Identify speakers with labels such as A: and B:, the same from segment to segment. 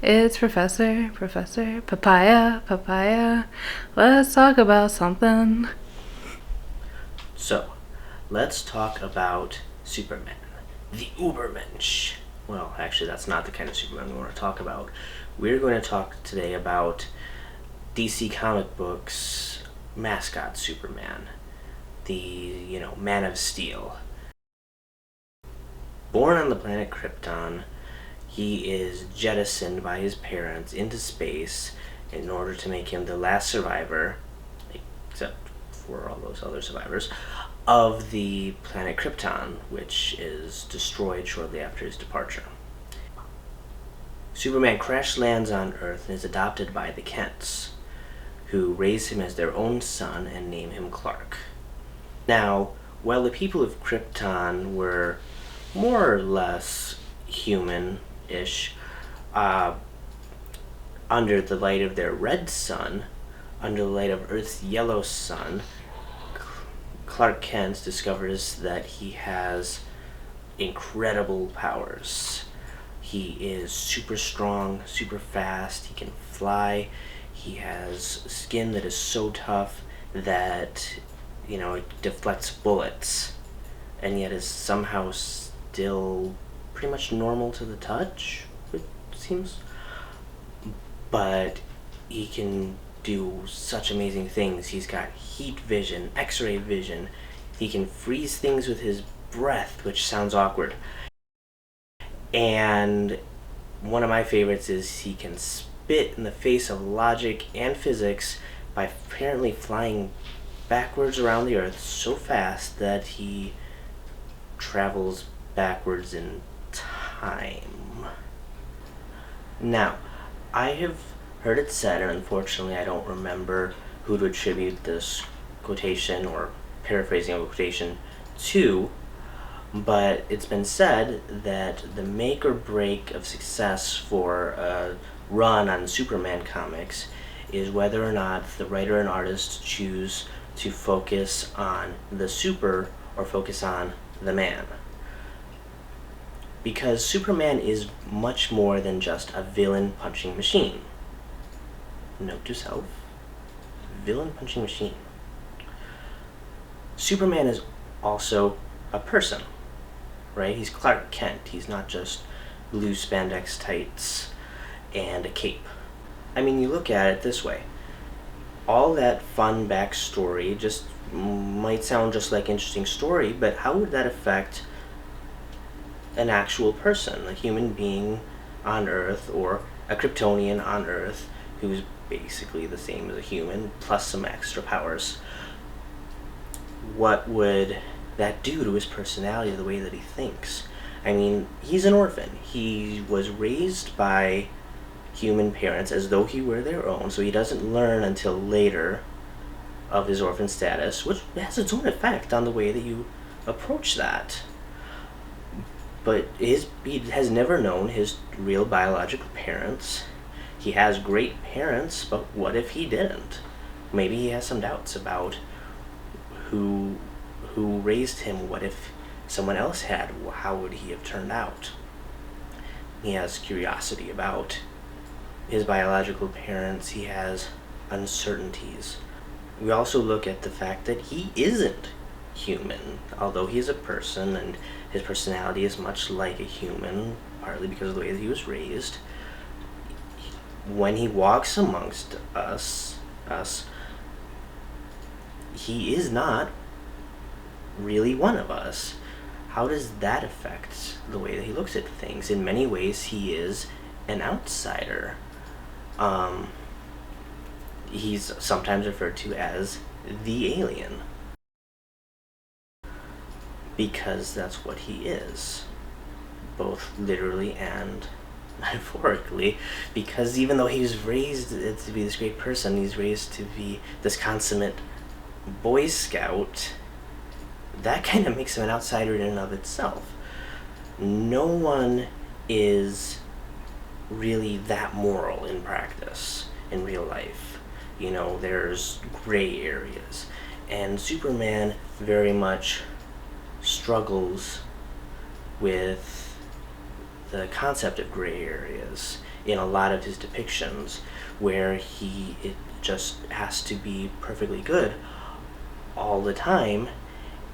A: It's Professor Papaya. Let's talk about something.
B: So, let's talk about Superman, the Ubermensch. Well, actually, that's not the kind of Superman we want to talk about. We're going to talk today about DC comic books mascot Superman, the, Man of Steel. Born on the planet Krypton, he is jettisoned by his parents into space in order to make him the last survivor, except for all those other survivors, of the planet Krypton, which is destroyed shortly after his departure. Superman crash lands on Earth and is adopted by the Kents, who raise him as their own son and name him Clark. Now, while the people of Krypton were more or less human-ish, under the light of their red sun, under the light of Earth's yellow sun, Clark Kent discovers that he has incredible powers. He is super strong, super fast, he can fly, he has skin that is so tough that, it deflects bullets, and yet is somehow still pretty much normal to the touch, it seems. But he can do such amazing things. He's got heat vision, X-ray vision. He can freeze things with his breath, which sounds awkward. And one of my favorites is he can spit in the face of logic and physics by apparently flying backwards around the Earth so fast that he travels backwards in time. Now, I have heard it said, and unfortunately I don't remember who to attribute this quotation or paraphrasing of a quotation to, but it's been said that the make or break of success for a run on Superman comics is whether or not the writer and artist choose to focus on the super or focus on the man. Because Superman is much more than just a villain punching machine. Note to self, villain punching machine. Superman is also a person, right? He's Clark Kent. He's not just blue spandex tights and a cape. I mean, you look at it this way. All that fun backstory just might sound just like an interesting story, but how would that affect an actual person, a human being on Earth, or a Kryptonian on Earth who's basically the same as a human plus some extra powers? What would that do to his personality, the way that he thinks? I mean, he's an orphan. He was raised by human parents as though he were their own, so he doesn't learn until later of his orphan status, which has its own effect on the way that you approach that. But he has never known his real biological parents. He has great parents, but what if he didn't? Maybe he has some doubts about who raised him. What if someone else had? How would he have turned out? He has curiosity about his biological parents. He has uncertainties. We also look at the fact that he isn't human, although he is a person and his personality is much like a human, partly because of the way that he was raised. When he walks amongst us, he is not really one of us. How does that affect the way that he looks at things? In many ways, he is an outsider. He's sometimes referred to as the alien, because that's what he is, both literally and metaphorically, because even though he was raised to be this great person, he's raised to be this consummate Boy Scout, that kind of makes him an outsider in and of itself. No one is really that moral in practice, in real life. There's gray areas, and Superman very much struggles with the concept of gray areas. in a lot of his depictions, where it just has to be perfectly good all the time,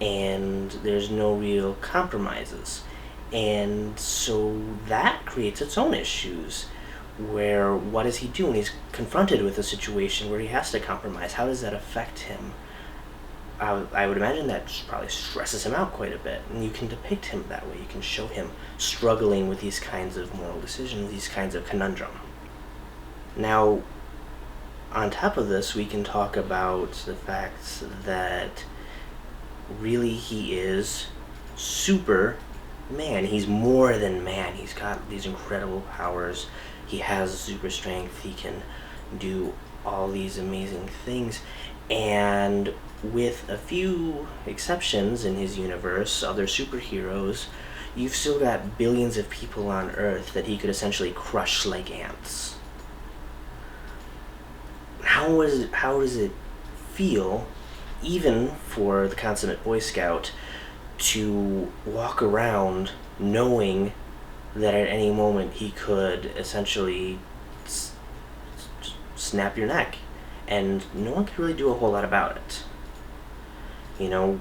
B: and there's no real compromises. And so that creates its own issues, where what does he do when he's confronted with a situation where he has to compromise? How does that affect him? I would imagine that probably stresses him out quite a bit, and you can depict him that way. You can show him struggling with these kinds of moral decisions, these kinds of conundrum. Now, on top of this, we can talk about the fact that really he is Superman. He's more than man. He's got these incredible powers. He has super strength. He can do all these amazing things. And with a few exceptions in his universe, other superheroes, you've still got billions of people on Earth that he could essentially crush like ants. How does it feel, even for the consummate Boy Scout, to walk around knowing that at any moment he could essentially snap your neck, and no one can really do a whole lot about it? You know,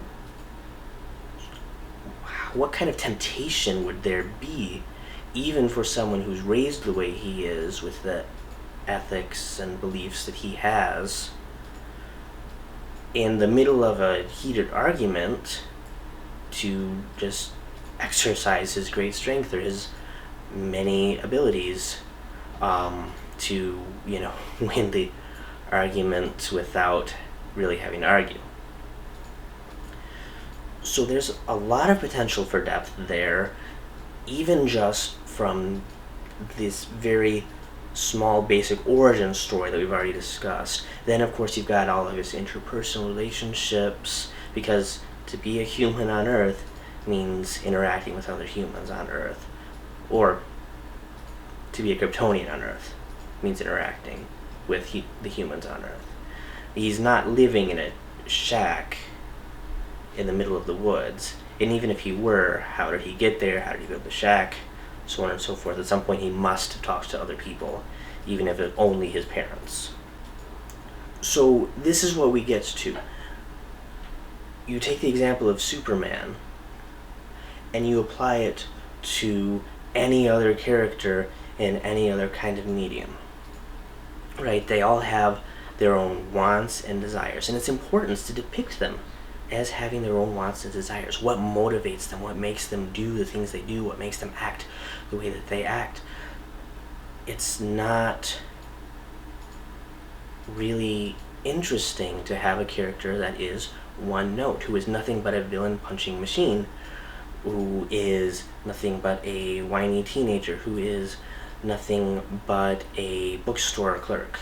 B: what kind of temptation would there be, even for someone who's raised the way he is, with the ethics and beliefs that he has, in the middle of a heated argument, to just exercise his great strength or his many abilities to, win the argument without really having to argue? So there's a lot of potential for depth there, even just from this very small basic origin story that we've already discussed. Then of course you've got all of his interpersonal relationships, because to be a human on Earth means interacting with other humans on Earth, or to be a Kryptonian on Earth means interacting with the humans on Earth. He's not living in a shack in the middle of the woods, and even if he were, how did he get there? How did he go to the shack? So on and so forth. At some point he must talk to other people, even if it's only his parents. So this is what we get to. You take the example of Superman, and you apply it to any other character in any other kind of medium. Right? They all have their own wants and desires, and it's important to depict them as having their own wants and desires. What motivates them? What makes them do the things they do? What makes them act the way that they act? It's not really interesting to have a character that is one note, who is nothing but a villain punching machine, who is nothing but a whiny teenager, who is nothing but a bookstore clerk.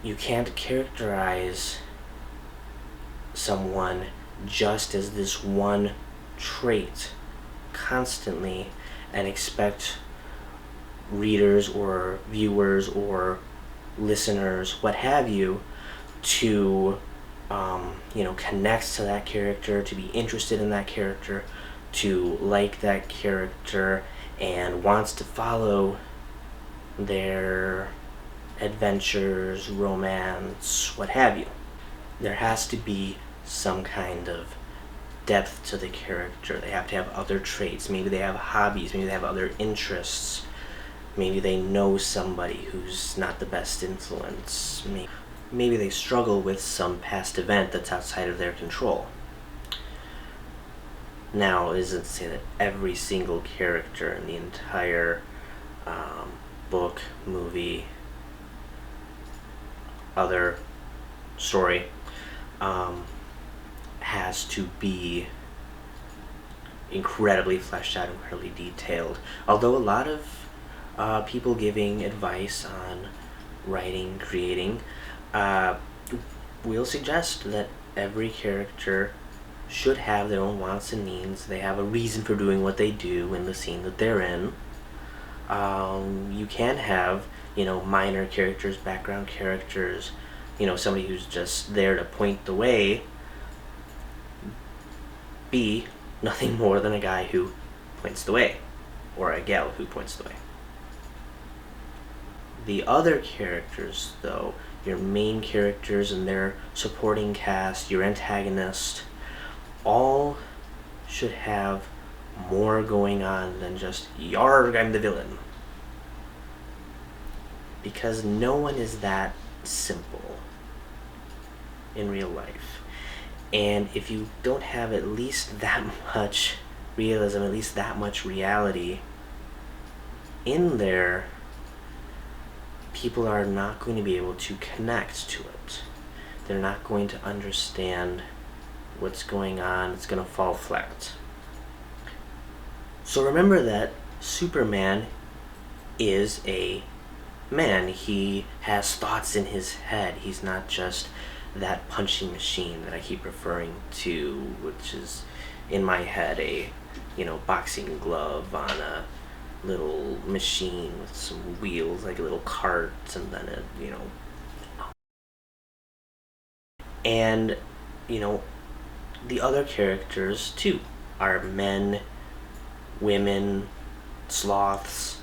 B: You can't characterize someone just as this one trait constantly and expect readers or viewers or listeners, what have you, to connect to that character, to be interested in that character, to like that character, and wants to follow their adventures, romance, what have you. There has to be some kind of depth to the character. They have to have other traits. Maybe they have hobbies. Maybe they have other interests. Maybe they know somebody who's not the best influence. Maybe they struggle with some past event that's outside of their control. Now, it isn't to say that every single character in the entire book, movie, other story has to be incredibly fleshed out, incredibly detailed. Although a lot of people giving advice on writing, creating, will suggest that every character should have their own wants and needs. They have a reason for doing what they do in the scene that they're in. You can have, minor characters, background characters, somebody who's just there to point the way, be nothing more than a guy who points the way, or a gal who points the way. The other characters, though, your main characters and their supporting cast, your antagonist, all should have more going on than just, yarg, I'm the villain. Because no one is that simple in real life. And if you don't have at least that much realism, at least that much reality in there, people are not going to be able to connect to it. They're not going to understand what's going on. It's going to fall flat. So remember that Superman is a man. He has thoughts in his head. He's not just that punching machine that I keep referring to, which is in my head a, boxing glove on a little machine with some wheels, like a little cart, and then and the other characters too are men, women, sloths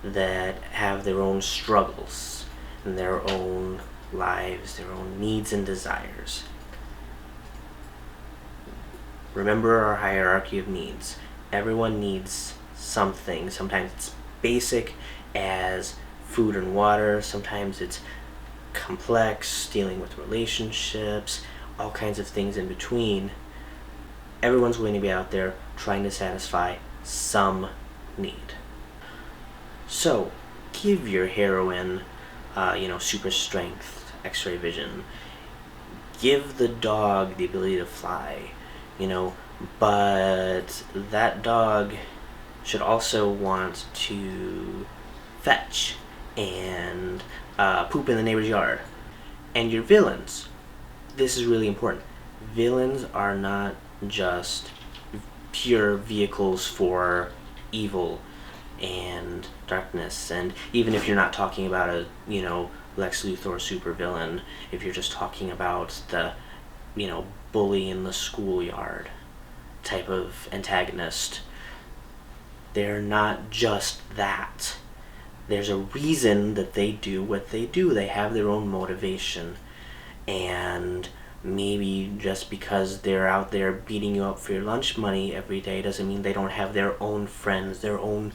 B: that have their own struggles and their own lives, their own needs and desires. Remember our hierarchy of needs. Everyone needs something. Sometimes it's basic as food and water. Sometimes it's complex, dealing with relationships, all kinds of things in between. Everyone's going to be out there trying to satisfy some need. So, give your heroine, super strength, X-ray vision. Give the dog the ability to fly, but that dog should also want to fetch and poop in the neighbor's yard. And your villains, this is really important. Villains are not just pure vehicles for evil and darkness. And even if you're not talking about a, Lex Luthor supervillain, if you're just talking about the, bully in the schoolyard type of antagonist, they're not just that. There's a reason that they do what they do. They have their own motivation. And maybe just because they're out there beating you up for your lunch money every day doesn't mean they don't have their own friends, their own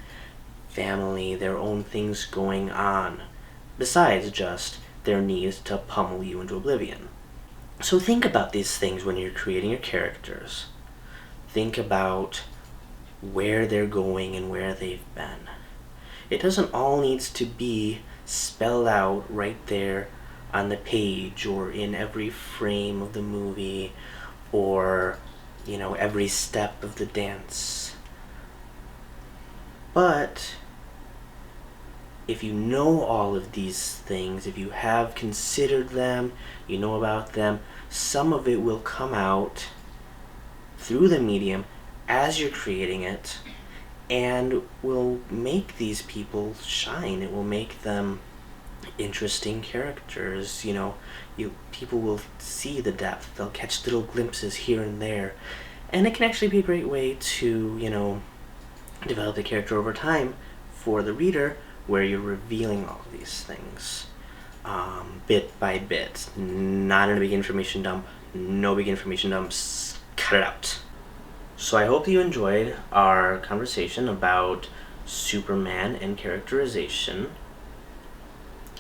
B: family, their own things going on, besides just their needs to pummel you into oblivion. So think about these things when you're creating your characters. Think about where they're going and where they've been. It doesn't all needs to be spelled out right there on the page or in every frame of the movie or, every step of the dance. But if you know all of these things, if you have considered them, you know about them, some of it will come out through the medium as you're creating it and will make these people shine. It will make them interesting characters. People will see the depth. They'll catch little glimpses here and there. And it can actually be a great way to, develop the character over time for the reader, where you're revealing all of these things bit by bit. Not in a big information dump. No big information dumps. Cut it out. So I hope you enjoyed our conversation about Superman and characterization.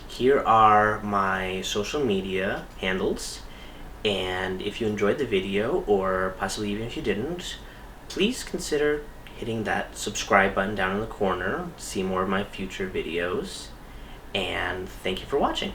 B: Here are my social media handles, and if you enjoyed the video, or possibly even if you didn't, please consider hitting that subscribe button down in the corner to see more of my future videos, and thank you for watching.